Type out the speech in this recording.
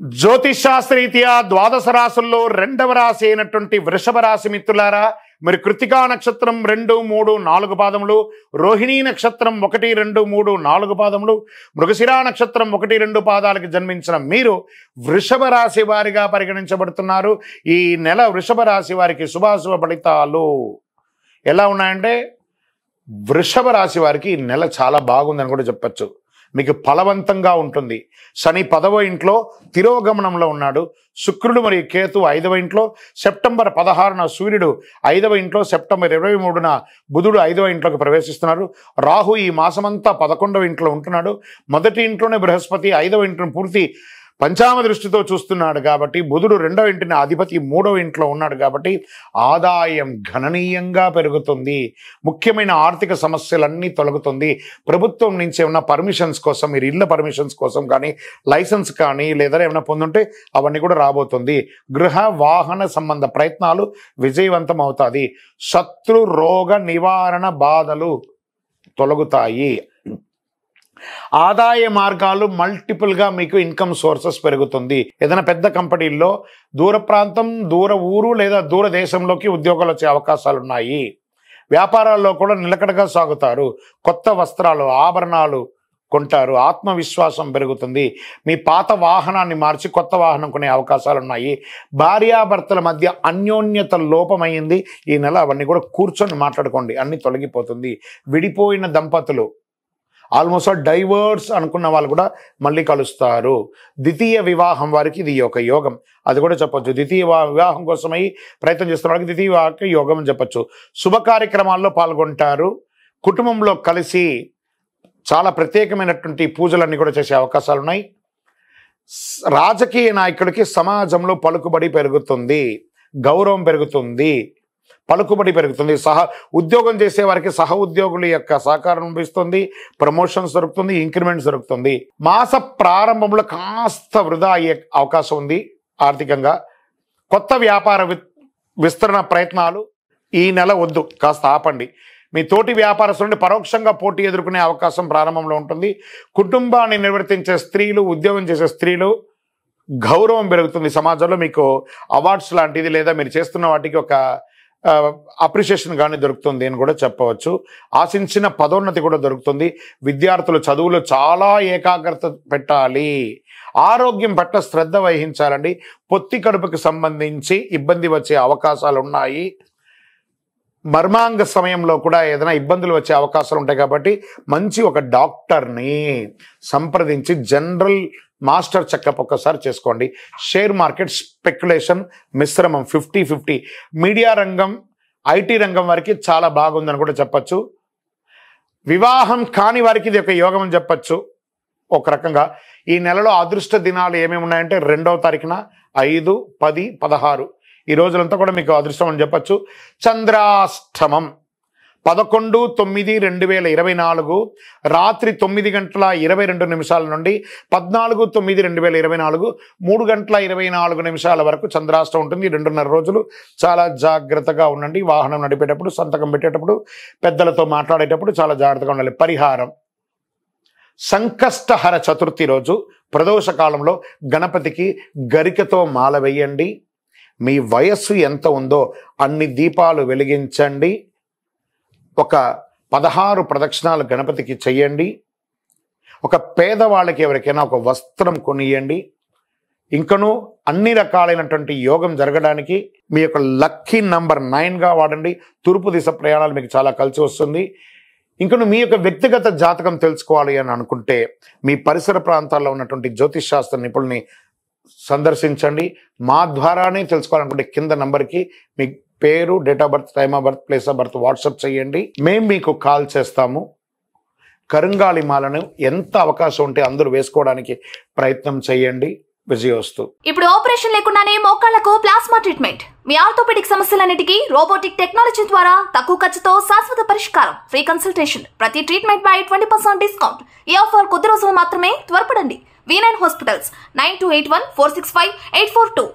జ్యోతిషాస్త్రరీత్యా ద్వాదశ రాశుల్లో రెండవ రాశి అయినటువంటి వృషభ రాశి మిత్రులారా, మరి కృతికా నక్షత్రం 2, 3, 4 పాదములు, రోహిణీ నక్షత్రం 1, 2, 3, 4 పాదములు, మృగశిరా నక్షత్రం 1, 2 పాదాలకు జన్మించిన మీరు వృషభ రాశి వారిగా పరిగణించబడుతున్నారు. ఈ నెల వృషభ రాశి వారికి శుభాశుభ ఫలితాలు ఎలా ఉన్నాయంటే, వృషభ రాశి వారికి ఈ నెల చాలా బాగుందని కూడా చెప్పచ్చు. మీకు ఫలవంతంగా ఉంటుంది. శని 10వ ఇంట్లో తిరోగమనంలో ఉన్నాడు. శుక్రుడు మరియు కేతు 5వ ఇంట్లో, సెప్టెంబర్ 16న సూర్యుడు 5వ ఇంట్లో, సెప్టెంబర్ 23న బుధుడు 5వ ఇంట్లోకి ప్రవేశిస్తున్నారు. రాహు ఈ మాసమంతా 11వ ఇంట్లో ఉంటున్నాడు. మొదటి ఇంట్లోనే బృహస్పతి 5వ ఇంట్లోని పూర్తి పంచామ దృష్టితో చూస్తున్నాడు కాబట్టి, బుధుడు 2వ ఇంటిని అధిపతి 3వ ఇంట్లో ఉన్నాడు కాబట్టి ఆదాయం గణనీయంగా పెరుగుతుంది. ముఖ్యమైన ఆర్థిక సమస్యలన్నీ తొలగుతుంది. ప్రభుత్వం నుంచి ఏమైనా పర్మిషన్స్ కోసం, మీరు ఇళ్ళ పర్మిషన్స్ కోసం కానీ, లైసెన్స్ కానీ లేదా ఏమైనా పొందుంటే అవన్నీ కూడా రాబోతుంది. గృహ వాహన సంబంధ ప్రయత్నాలు విజయవంతం అవుతాయి. శత్రు రోగ నివారణ బాధలు తొలగుతాయి. ఆదాయ మార్గాలు మల్టిపుల్గా మీకు ఇన్కమ్ సోర్సెస్ పెరుగుతుంది. ఏదైనా పెద్ద కంపెనీల్లో దూర ప్రాంతం, దూర ఊరు లేదా దూర దేశంలోకి ఉద్యోగాలు వచ్చే అవకాశాలు ఉన్నాయి. వ్యాపారాల్లో కూడా నిలకడగా సాగుతారు. కొత్త వస్త్రాలు, ఆభరణాలు కొంటారు. ఆత్మవిశ్వాసం పెరుగుతుంది. మీ పాత వాహనాన్ని మార్చి కొత్త వాహనం కొనే అవకాశాలు ఉన్నాయి. భార్యాభర్తల మధ్య అన్యోన్యత లోపమైంది ఈ నెల. అవన్నీ కూడా కూర్చొని మాట్లాడుకోండి, అన్ని తొలగిపోతుంది. విడిపోయిన దంపతులు, ఆల్మోస్ట్ డైవర్స్ అనుకున్న వాళ్ళు కూడా మళ్ళీ కలుస్తారు. ద్వితీయ వివాహం వారికి ఇది ఒక యోగం, అది కూడా చెప్పచ్చు. ద్వితీయ వివాహం కోసమై ప్రయత్నం చేస్తున్న వాళ్ళకి ద్వితీయ వివాహ యోగం అని చెప్పచ్చు. శుభ కార్యక్రమాల్లో పాల్గొంటారు. కుటుంబంలో కలిసి చాలా ప్రత్యేకమైనటువంటి పూజలన్నీ కూడా చేసే అవకాశాలు ఉన్నాయి. రాజకీయ నాయకుడికి సమాజంలో పలుకుబడి పెరుగుతుంది, గౌరవం పెరుగుతుంది, పలుకుబడి పెరుగుతుంది. ఉద్యోగం చేసే వారికి సహ ఉద్యోగుల యొక్క సహకారం లభిస్తుంది. ప్రమోషన్స్ దొరుకుతుంది, ఇంక్రిమెంట్స్ దొరుకుతుంది. మాస ప్రారంభంలో కాస్త వృధా అయ్యే అవకాశం ఉంది ఆర్థికంగా. కొత్త వ్యాపార విస్తరణ ప్రయత్నాలు ఈ నెల వద్దు, కాస్త ఆపండి. మీ తోటి వ్యాపారస్తుల నుండి పరోక్షంగా పోటీ ఎదుర్కొనే అవకాశం ప్రారంభంలో ఉంటుంది. కుటుంబాన్ని నిర్వర్తించే స్త్రీలు, ఉద్యోగం చేసే స్త్రీలు గౌరవం పెరుగుతుంది. సమాజంలో మీకు అవార్డ్స్ లాంటిది లేదా మీరు చేస్తున్న వాటికి ఒక అప్రిషియేషన్ కానీ దొరుకుతుంది అని కూడా చెప్పవచ్చు. ఆశించిన పదోన్నతి కూడా దొరుకుతుంది. విద్యార్థులు చదువులో చాలా ఏకాగ్రత పెట్టాలి. ఆరోగ్యం పట్ల శ్రద్ధ వహించాలండి. పొత్తి కడుపుకి సంబంధించి ఇబ్బంది వచ్చే అవకాశాలు ఉన్నాయి. మర్మాంగ సమయంలో కూడా ఏదైనా ఇబ్బందులు వచ్చే అవకాశాలు ఉంటాయి కాబట్టి మంచి ఒక డాక్టర్ని సంప్రదించి జనరల్ మాస్టర్ చెకప్ ఒక్కసారి చేసుకోండి. షేర్ మార్కెట్ స్పెక్యులేషన్ మిశ్రమం 50-50. మీడియా రంగం, ఐటీ రంగం వారికి చాలా బాగుందని కూడా చెప్పచ్చు. వివాహం కాని వారికి ఇది ఒక యోగం అని చెప్పచ్చు. ఒక రకంగా ఈ నెలలో అదృష్ట దినాలు ఏమేమి ఉన్నాయంటే 2వ తారీఖున 5, 10, 16 ఈ రోజులంతా కూడా మీకు అదృష్టం అని చెప్పచ్చు. చంద్రాష్టమం 11/9/2024 రాత్రి 9:22 నుండి 14/9/2024 3:24 వరకు చంద్రాష్టం ఉంటుంది. 2.5 రోజులు చాలా జాగ్రత్తగా ఉండండి. వాహనం నడిపేటప్పుడు, సంతకం పెట్టేటప్పుడు, పెద్దలతో మాట్లాడేటప్పుడు చాలా జాగ్రత్తగా ఉండాలి. పరిహారం: సంకష్టహర చతుర్థి రోజు ప్రదోష కాలంలో గణపతికి గరికతో మాల వేయండి. మీ వయస్సు ఎంత ఉందో అన్ని దీపాలు వెలిగించండి. ఒక 16 ప్రదక్షిణాలు గణపతికి చెయ్యండి. ఒక పేదవాళ్ళకి ఎవరికైనా ఒక వస్త్రం కొనియండి. ఇంకనూ అన్ని రకాలైనటువంటి యోగం జరగడానికి మీ యొక్క లక్కీ నంబర్ 9గా వాడండి. తూర్పు దిశ ప్రయాణాలు మీకు చాలా కలిసి వస్తుంది. ఇంకను మీ యొక్క వ్యక్తిగత జాతకం తెలుసుకోవాలి అని అనుకుంటే మీ పరిసర ప్రాంతాల్లో ఉన్నటువంటి జ్యోతిష్ శాస్త్ర నిపుణుల్ని సందర్శించండి. మా ద్వారానే తెలుసుకోవాలనుకుంటే కింద నంబర్కి మీ పేరు, date of birth, time of birth, place of birth WhatsApp చేయండి. మేము మీకు కాల్ చేస్తాము. కరుంగాళి మాలను ఎంత అవకాశం ఉంటే అందరూ వేసుకోవడానికి ప్రయత్నం చేయండి. విజయోస్తు. ఇప్పుడు ఆపరేషన్ లేకుండానే మోకాళ్లకు ప్లాస్మా ట్రీట్మెంట్. మీ ఆర్థోపెడిక్ సమస్యలన్నిటికీ రోబోటిక్ టెక్నాలజీ ద్వారా తక్కువ ఖర్చుతో శాశ్వత పరిష్కారం. Free consultation. ప్రతి ట్రీట్మెంట్ పై 20% డిస్కౌంట్. ఈ ఆఫర్ కొద్ది రోజులు మాత్రమే. త్వరపడండి. V9 hospitals 9281465842.